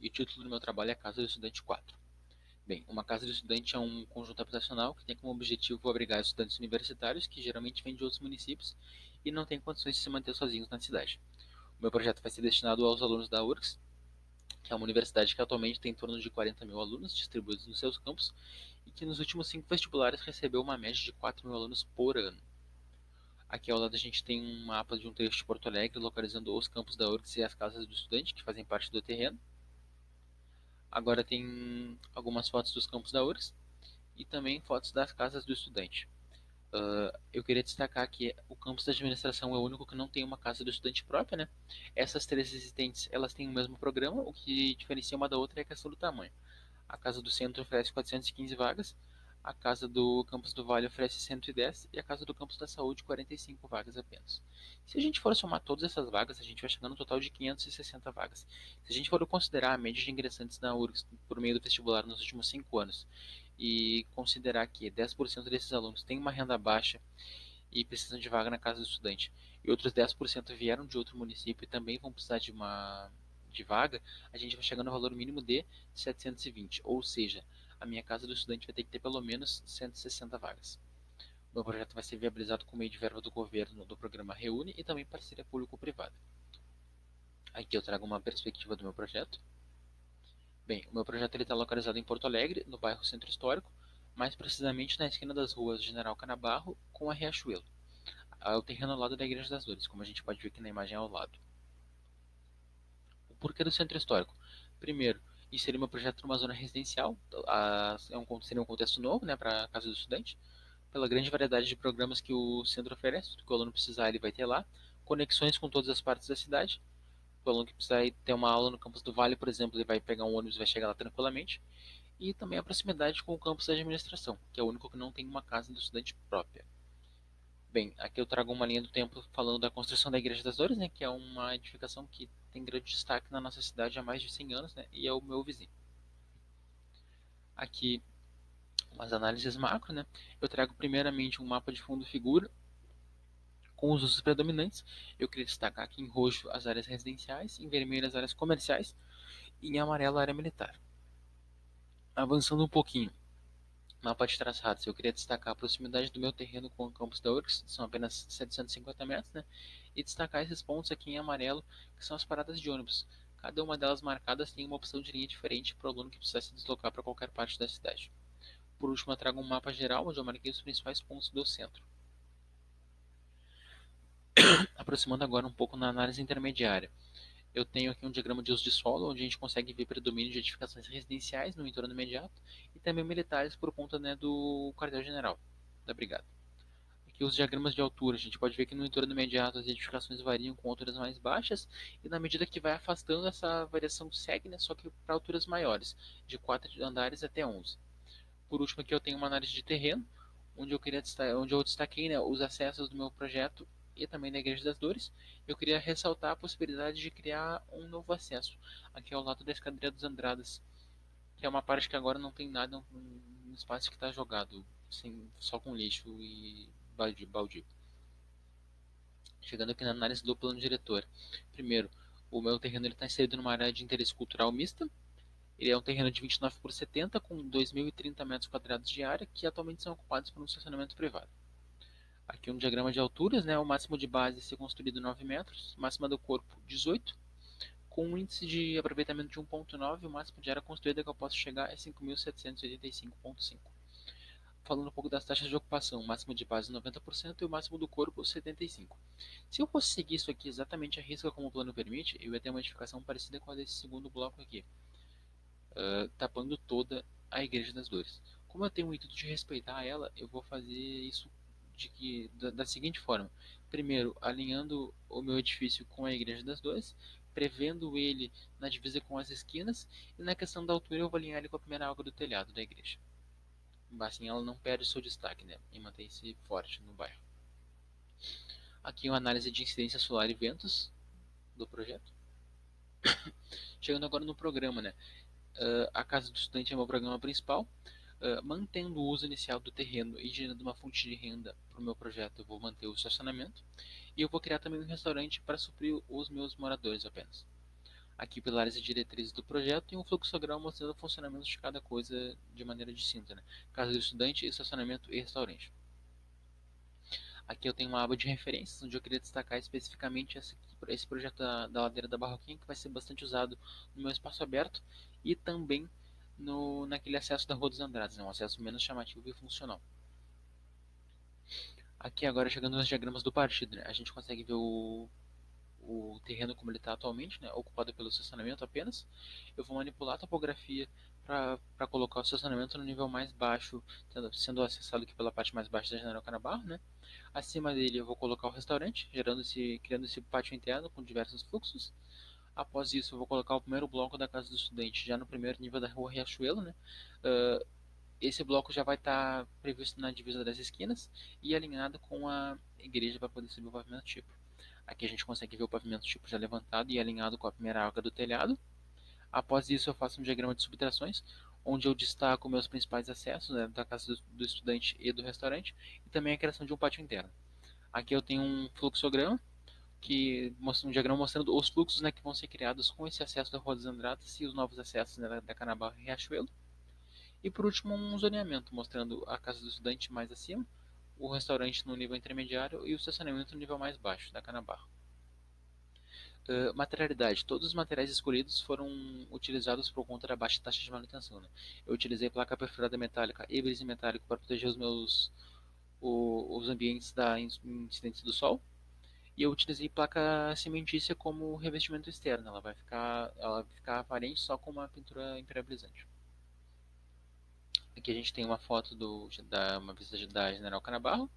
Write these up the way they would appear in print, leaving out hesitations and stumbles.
o título do meu trabalho é Casa do Estudante 4. Bem, uma casa do estudante é um conjunto habitacional que tem como objetivo abrigar estudantes universitários que geralmente vêm de outros municípios e não têm condições de se manter sozinhos na cidade. O meu projeto vai ser destinado aos alunos da URGS, que é uma universidade que atualmente tem em torno de 40 mil alunos distribuídos nos seus campos e que nos últimos 5 vestibulares recebeu uma média de 4 mil alunos por ano. Aqui ao lado a gente tem um mapa de um trecho de Porto Alegre, localizando os campos da URGS e as casas do estudante, que fazem parte do terreno. Agora tem algumas fotos dos campos da URGS e também fotos das casas do estudante. Eu queria destacar que o campus da administração é o único que não tem uma casa do estudante própria, né? Essas três existentes, elas têm o mesmo programa, o que diferencia uma da outra é a questão do tamanho. A casa do centro oferece 415 vagas, a casa do campus do Vale oferece 110 e a casa do campus da saúde 45 vagas apenas. Se a gente for somar todas essas vagas, a gente vai chegar no total de 560 vagas. Se a gente for considerar a média de ingressantes na URGS por meio do vestibular nos últimos 5 anos e considerar que 10% desses alunos têm uma renda baixa e precisam de vaga na casa do estudante, e outros 10% vieram de outro município e também vão precisar de vaga, a gente vai chegar no valor mínimo de 720, ou seja, a minha casa do estudante vai ter que ter pelo menos 160 vagas. O meu projeto vai ser viabilizado com meio de verba do governo do programa Reúne e também parceria público-privada. Aqui eu trago uma perspectiva do meu projeto. Bem, o meu projeto está localizado em Porto Alegre, no bairro Centro Histórico, mais precisamente na esquina das ruas General Canabarro com a Riachuelo. É o terreno ao lado da Igreja das Dores, como a gente pode ver aqui na imagem ao lado. O porquê do centro histórico? Primeiro, inserir meu projeto numa zona residencial, seria um contexto novo, né, para a casa do estudante, pela grande variedade de programas que o centro oferece, tudo que o aluno precisar ele vai ter lá, conexões com todas as partes da cidade, o aluno que precisar ter uma aula no campus do Vale, por exemplo, ele vai pegar um ônibus e vai chegar lá tranquilamente, e também a proximidade com o campus da administração, que é o único que não tem uma casa do estudante própria. Bem, aqui eu trago uma linha do tempo falando da construção da Igreja das Dores, né, que é uma edificação que tem grande destaque na nossa cidade há mais de 100 anos, né, e é o meu vizinho. Aqui, umas análises macro, né, eu trago primeiramente um mapa de fundo figura com os usos predominantes. Eu queria destacar aqui em roxo as áreas residenciais, em vermelho as áreas comerciais e em amarelo a área militar. Avançando um pouquinho, mapa de traçados, eu queria destacar a proximidade do meu terreno com o campus da URGS, são apenas 750 metros, né? E destacar esses pontos aqui em amarelo, que são as paradas de ônibus. Cada uma delas marcadas tem uma opção de linha diferente para o aluno que precisa se deslocar para qualquer parte da cidade. Por último, eu trago um mapa geral, onde eu marquei os principais pontos do centro. Aproximando agora um pouco na análise intermediária. Eu tenho aqui um diagrama de uso de solo, onde a gente consegue ver predomínio de edificações residenciais no entorno imediato e também militares por conta, né, do quartel-general da brigada. Aqui os diagramas de altura, a gente pode ver que no entorno imediato as edificações variam com alturas mais baixas e na medida que vai afastando essa variação segue, né, só que para alturas maiores, de 4 andares até 11. Por último aqui eu tenho uma análise de terreno, onde eu destaquei, né, os acessos do meu projeto e também da Igreja das Dores. Eu queria ressaltar a possibilidade de criar um novo acesso aqui ao lado da escadaria dos Andradas, que é uma parte que agora não tem nada, um espaço que está jogado, só com lixo e baldio. Chegando aqui na análise do plano diretor. Primeiro, o meu terreno está inserido numa área de interesse cultural mista. Ele é um terreno de 29 por 70, com 2.030 metros quadrados de área, que atualmente são ocupados por um estacionamento privado. Aqui um diagrama de alturas, né? O máximo de base ser construído 9 metros, máxima do corpo 18, com um índice de aproveitamento de 1,9, o máximo de área construída que eu posso chegar é 5.785,5. Falando um pouco das taxas de ocupação, o máximo de base 90% e o máximo do corpo 75%. Se eu fosse seguir isso aqui exatamente a risca como o plano permite, eu ia ter uma edificação parecida com a desse segundo bloco aqui, tapando toda a Igreja das Dores. Como eu tenho o intuito de respeitar ela, eu vou fazer isso da seguinte forma. Primeiro, alinhando o meu edifício com a Igreja das Dores, prevendo ele na divisa com as esquinas, e na questão da altura eu vou alinhar ele com a primeira alga do telhado da igreja. Assim ela não perde seu destaque, né? E mantém-se forte no bairro. Aqui uma análise de incidência solar e ventos do projeto. Chegando agora no programa, né? A Casa do Estudante é o meu programa principal. Mantendo o uso inicial do terreno e gerando uma fonte de renda para o meu projeto, eu vou manter o estacionamento. E eu vou criar também um restaurante para suprir os meus moradores apenas. Aqui pilares e diretrizes do projeto e um fluxograma mostrando o funcionamento de cada coisa de maneira distinta, né? Casa do estudante, estacionamento e restaurante. Aqui eu tenho uma aba de referências, onde eu queria destacar especificamente esse projeto da ladeira da Barroquinha, que vai ser bastante usado no meu espaço aberto e também naquele acesso da Rua dos Andrades, né? Um acesso menos chamativo e funcional. Aqui agora chegando nos diagramas do partido, né? A gente consegue ver o terreno como ele está atualmente, né? Ocupado pelo estacionamento apenas. Eu vou manipular a topografia para colocar o estacionamento no nível mais baixo, sendo acessado aqui pela parte mais baixa da General Canabarro, né? Acima dele eu vou colocar o restaurante, criando esse pátio interno com diversos fluxos. Após isso eu vou colocar o primeiro bloco da casa do estudante já no primeiro nível da rua Riachuelo, né? Uh, Esse bloco já vai estar previsto na divisa das esquinas e alinhado com a igreja para poder subir o pavimento tipo. Aqui a gente consegue ver o pavimento tipo já levantado e alinhado com a primeira arca do telhado. Após isso eu faço um diagrama de subtrações, onde eu destaco meus principais acessos, né, da casa do estudante e do restaurante, e também a criação de um pátio interno. Aqui eu tenho um fluxograma, que mostra um diagrama mostrando os fluxos, né, que vão ser criados com esse acesso da Rua dos Andradas e os novos acessos, né, da Canabarro e Riachuelo. E por último, um zoneamento mostrando a casa do estudante mais acima, o restaurante no nível intermediário e o estacionamento no nível mais baixo da Canabarro. Materialidade. Todos os materiais escolhidos foram utilizados por conta da baixa taxa de manutenção, né? Eu utilizei placa perfurada metálica e brise metálico para proteger os ambientes da incidência do sol. E eu utilizei placa cimentícia como revestimento externo. Ela vai ficar aparente só com uma pintura impermeabilizante. Aqui a gente tem uma foto uma vista da General Canabarro.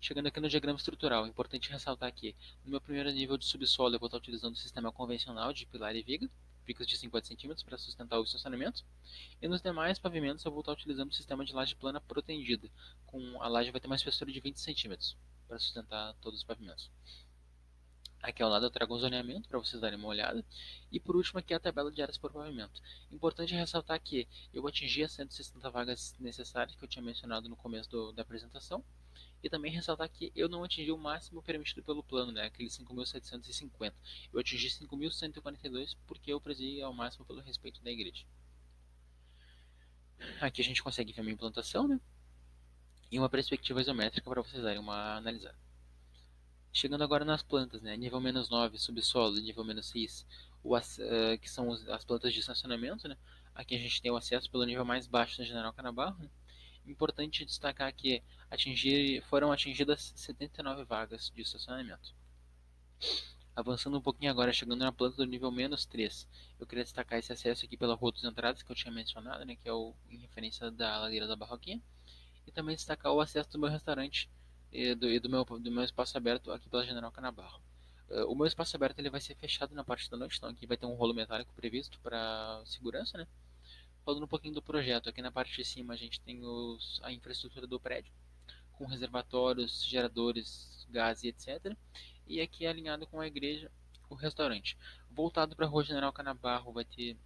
Chegando aqui no diagrama estrutural, é importante ressaltar que no meu primeiro nível de subsolo eu vou estar utilizando o sistema convencional de pilar e viga, vigas de 50 centímetros para sustentar o estacionamento, e nos demais pavimentos eu vou estar utilizando o sistema de laje plana protendida, com a laje vai ter uma espessura de 20 centímetros para sustentar todos os pavimentos. Aqui ao lado eu trago um zoneamento para vocês darem uma olhada. E por último aqui a tabela de áreas por pavimento. Importante ressaltar que eu atingi as 160 vagas necessárias que eu tinha mencionado no começo da apresentação. E também ressaltar que eu não atingi o máximo permitido pelo plano, né, aqueles 5.750. Eu atingi 5.142 porque eu prezei ao máximo pelo respeito da igreja. Aqui a gente consegue ver a minha implantação, né, e uma perspectiva isométrica para vocês darem uma analisada. Chegando agora nas plantas, né? Nível -9, subsolo, nível -6, que são as plantas de estacionamento, né? Aqui a gente tem o acesso pelo nível mais baixo da General Canabarro, né? Importante destacar que foram atingidas 79 vagas de estacionamento. Avançando um pouquinho agora, chegando na planta do nível -3, eu queria destacar esse acesso aqui pela Rua dos Entradas que eu tinha mencionado, né? Que é em referência da ladeira da Barroquinha. E também destacar o acesso do meu restaurante do meu espaço aberto aqui pela General Canabarro. O meu espaço aberto ele vai ser fechado na parte da noite, então aqui vai ter um rolo metálico previsto para segurança, né? Falando um pouquinho do projeto, aqui na parte de cima a gente tem a infraestrutura do prédio, com reservatórios, geradores, gás e etc. E aqui alinhado com a igreja, o restaurante. Voltado para a Rua General Canabarro vai ter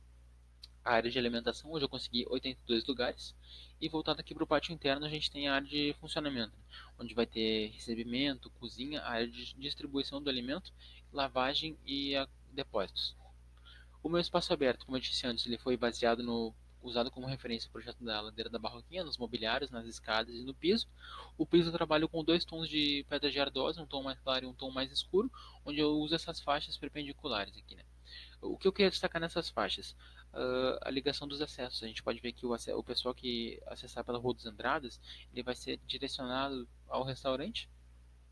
a área de alimentação, hoje eu consegui 82 lugares. E voltado aqui para o pátio interno, a gente tem a área de funcionamento, onde vai ter recebimento, cozinha, a área de distribuição do alimento, lavagem e depósitos. O meu espaço aberto, como eu disse antes, ele foi usado como referência o projeto da ladeira da Barroquinha, nos mobiliários, nas escadas e no piso. O piso eu trabalho com dois tons de pedra de ardósia, um tom mais claro e um tom mais escuro, onde eu uso essas faixas perpendiculares aqui, né? O que eu queria destacar nessas faixas? A ligação dos acessos. A gente pode ver que o pessoal que acessar pela Rua dos Andradas, ele vai ser direcionado ao restaurante.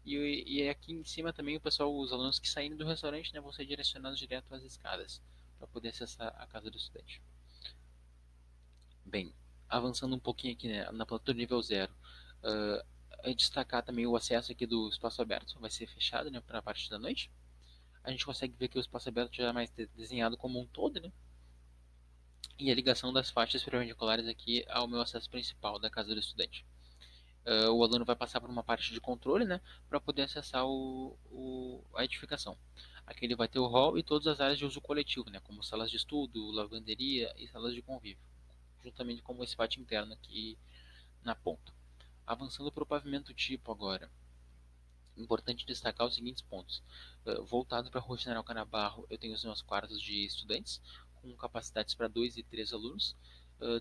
E aqui em cima também o pessoal, os alunos que saírem do restaurante, né, vão ser direcionados direto às escadas para poder acessar a casa do estudante. Bem, avançando um pouquinho aqui, né, na planta do nível 0, destacar também o acesso aqui do espaço aberto, vai ser fechado, né, para a parte da noite. A gente consegue ver que o espaço aberto já é mais desenhado como um todo, né? E a ligação das faixas perpendiculares aqui ao meu acesso principal da casa do estudante. O aluno vai passar por uma parte de controle, né, para poder acessar a edificação. Aqui ele vai ter o hall e todas as áreas de uso coletivo, né, como salas de estudo, lavanderia e salas de convívio, juntamente com esse pátio interno aqui na ponta. Avançando para o pavimento tipo agora. Importante destacar os seguintes pontos. Voltado para a Rua General Canabarro, eu tenho os meus quartos de estudantes, com capacidades para 2 e 3 alunos.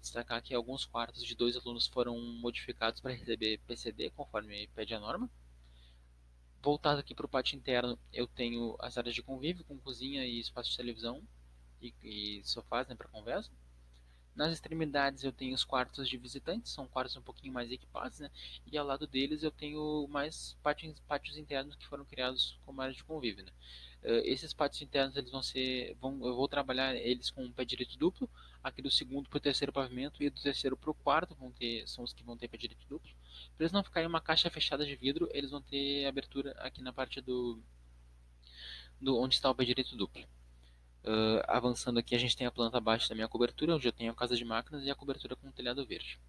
Destacar que alguns quartos de 2 alunos foram modificados para receber PCD, conforme pede a norma. Voltado aqui para o pátio interno, eu tenho as áreas de convívio, com cozinha e espaço de televisão e sofás, né, para conversa. Nas extremidades eu tenho os quartos de visitantes, são quartos um pouquinho mais equipados, né? E ao lado deles eu tenho mais pátios internos que foram criados como área de convívio, né? Esses pátios internos eles eu vou trabalhar eles com um pé direito duplo, aqui do segundo para o terceiro pavimento e do terceiro para o quarto são os que vão ter pé direito duplo. Para eles não ficarem uma caixa fechada de vidro, eles vão ter abertura aqui na parte do onde está o pé direito duplo. Avançando aqui, a gente tem a planta abaixo da minha cobertura, onde eu tenho a casa de máquinas e a cobertura com telhado verde.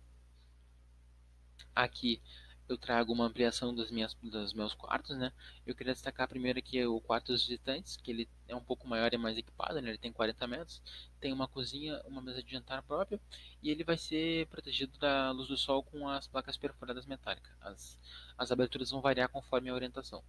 Aqui eu trago uma ampliação dos meus quartos, né? Eu queria destacar primeiro aqui o quarto dos visitantes, que ele é um pouco maior e mais equipado, né? Ele tem 40 metros, tem uma cozinha, uma mesa de jantar própria, e ele vai ser protegido da luz do sol com as placas perfuradas metálicas. As aberturas vão variar conforme a orientação.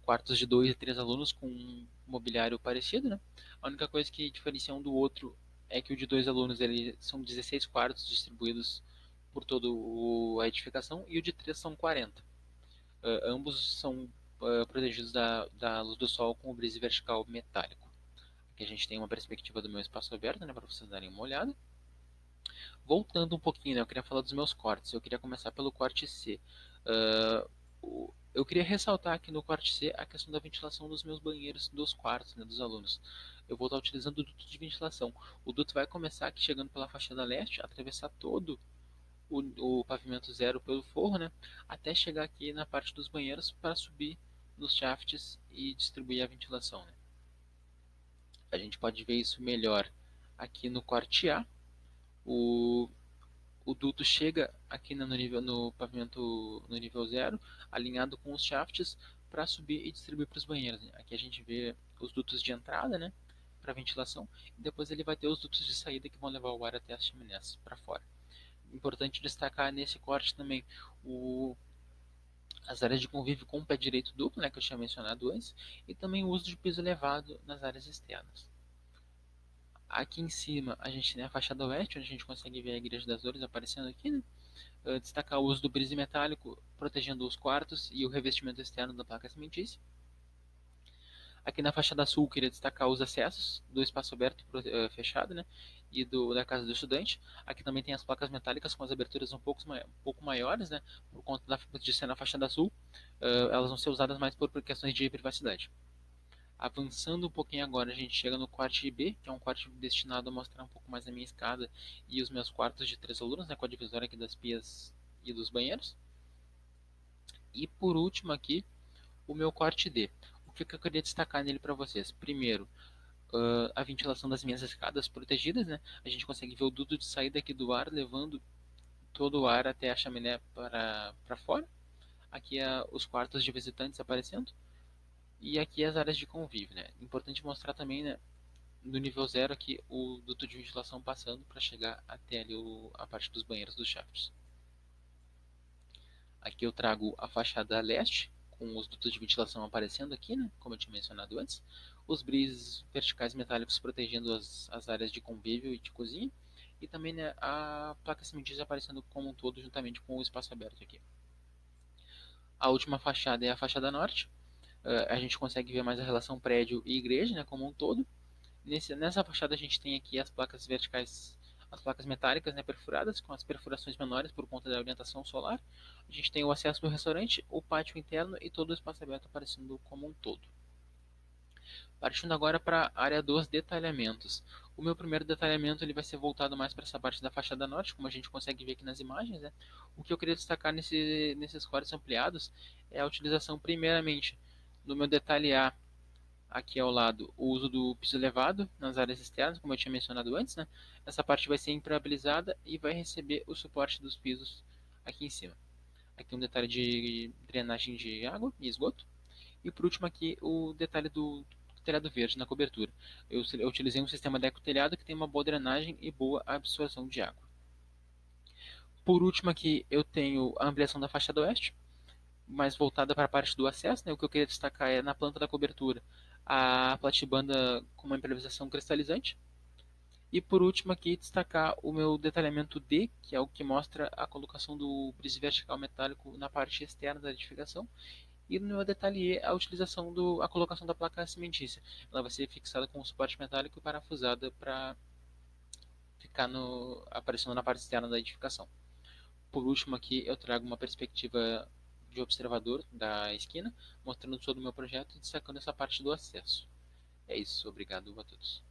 Quartos de 2 e 3 alunos com um mobiliário parecido, né? A única coisa que diferencia um do outro é que o de 2 alunos ele, são 16 quartos distribuídos por toda a edificação e o de 3 são 40. Ambos são protegidos da luz do sol com o brise vertical metálico. Aqui a gente tem uma perspectiva do meu espaço aberto, né, para vocês darem uma olhada. Voltando um pouquinho, né, eu queria falar dos meus cortes. Eu queria começar pelo corte C. Eu queria ressaltar aqui no corte C a questão da ventilação dos meus banheiros dos quartos, né, dos alunos. Eu vou estar utilizando o duto de ventilação. O duto vai começar aqui chegando pela fachada leste, atravessar todo o pavimento zero pelo forro, né, até chegar aqui na parte dos banheiros para subir nos shafts e distribuir a ventilação, né. A gente pode ver isso melhor aqui no corte A. O, o duto chega aqui no pavimento no nível zero, alinhado com os shafts para subir e distribuir para os banheiros. Aqui a gente vê os dutos de entrada, né, para ventilação, e depois ele vai ter os dutos de saída que vão levar o ar até as chaminés para fora. Importante destacar nesse corte também as áreas de convívio com o pé direito duplo, né, que eu tinha mencionado antes, e também o uso de piso elevado nas áreas externas. Aqui em cima a gente tem a fachada oeste, onde a gente consegue ver a Igreja das Dores aparecendo aqui, né? Destacar o uso do brise metálico protegendo os quartos e o revestimento externo da placa cimentícia. Aqui na fachada sul, queria destacar os acessos do espaço aberto e fechado, né? E da casa do estudante. Aqui também tem as placas metálicas com as aberturas um pouco maiores, né? Por conta de ser na fachada sul, elas vão ser usadas mais por questões de privacidade. Avançando um pouquinho agora, a gente chega no quarto B, que é um quarto destinado a mostrar um pouco mais a minha escada e os meus quartos de 3 alunos, né, com a divisória aqui das pias e dos banheiros. E por último aqui, o meu quarto D. O que eu queria destacar nele para vocês? Primeiro, a ventilação das minhas escadas protegidas, né? A gente consegue ver o duto de saída aqui do ar, levando todo o ar até a chaminé para fora. Aqui os quartos de visitantes aparecendo. E aqui as áreas de convívio, né? Importante mostrar também, né, no nível zero aqui o duto de ventilação passando para chegar até ali a parte dos banheiros dos shafts. Aqui eu trago a fachada leste, com os dutos de ventilação aparecendo aqui, né, como eu tinha mencionado antes. Os brises verticais metálicos protegendo as áreas de convívio e de cozinha. E também, né, a placa cimentícia aparecendo como um todo, juntamente com o espaço aberto aqui. A última fachada é a fachada norte. A gente consegue ver mais a relação prédio e igreja, né, como um todo. Nessa fachada a gente tem aqui as placas verticais, as placas metálicas, né, perfuradas, com as perfurações menores por conta da orientação solar. A gente tem o acesso do restaurante, o pátio interno e todo o espaço aberto aparecendo como um todo. Partindo agora para a área dos detalhamentos. O meu primeiro detalhamento ele vai ser voltado mais para essa parte da fachada norte, como a gente consegue ver aqui nas imagens, né? O que eu queria destacar nesses cortes ampliados é a utilização, primeiramente, do meu detalhe A, aqui ao lado, o uso do piso elevado nas áreas externas, como eu tinha mencionado antes, né? Essa parte vai ser impermeabilizada e vai receber o suporte dos pisos aqui em cima. Aqui um detalhe de drenagem de água e esgoto. E por último aqui o detalhe do telhado verde na cobertura. Eu utilizei um sistema de ecotelhado que tem uma boa drenagem e boa absorção de água. Por último aqui eu tenho a ampliação da fachada oeste. mais voltada para a parte do acesso, né? O que eu queria destacar é na planta da cobertura a platibanda com uma impermeabilização cristalizante. E por último aqui destacar o meu detalhamento D, que é o que mostra a colocação do brise vertical metálico na parte externa da edificação. E no meu detalhe E, a utilização a colocação da placa cimentícia. Ela vai ser fixada com um suporte metálico e parafusada para ficar aparecendo na parte externa da edificação. Por último aqui eu trago uma perspectiva de observador da esquina, mostrando todo o meu projeto e destacando essa parte do acesso. É isso, obrigado a todos.